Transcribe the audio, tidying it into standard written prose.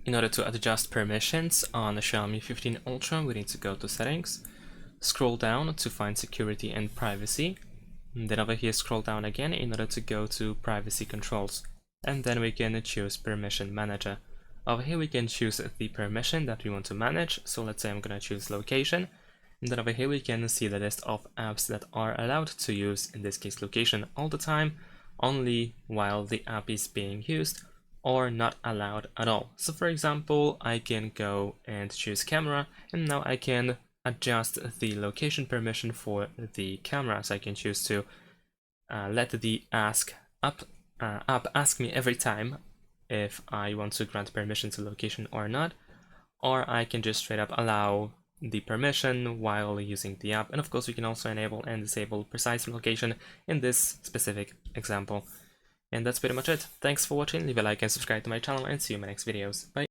In order to adjust permissions on the Xiaomi 15 Ultra, we need to go to Settings, scroll down to find Security and Privacy, and then over here scroll down again in order to go to Privacy Controls, and then we can choose Permission Manager. Over here we can choose the permission that we want to manage, so let's say I'm going to choose Location, and then over here we can see the list of apps that are allowed to use, in this case location, all the time, only while the app is being used, or not allowed at all. So for example, I can go and choose camera, and now I can adjust the location permission for the camera. So I can choose to let the app ask me every time if I want to grant permission to location or not, or I can just straight up allow the permission while using the app. And of course we can also enable and disable precise location in this specific example. And that's pretty much it. Thanks for watching, leave a like and subscribe to my channel, and see you in my next videos. Bye!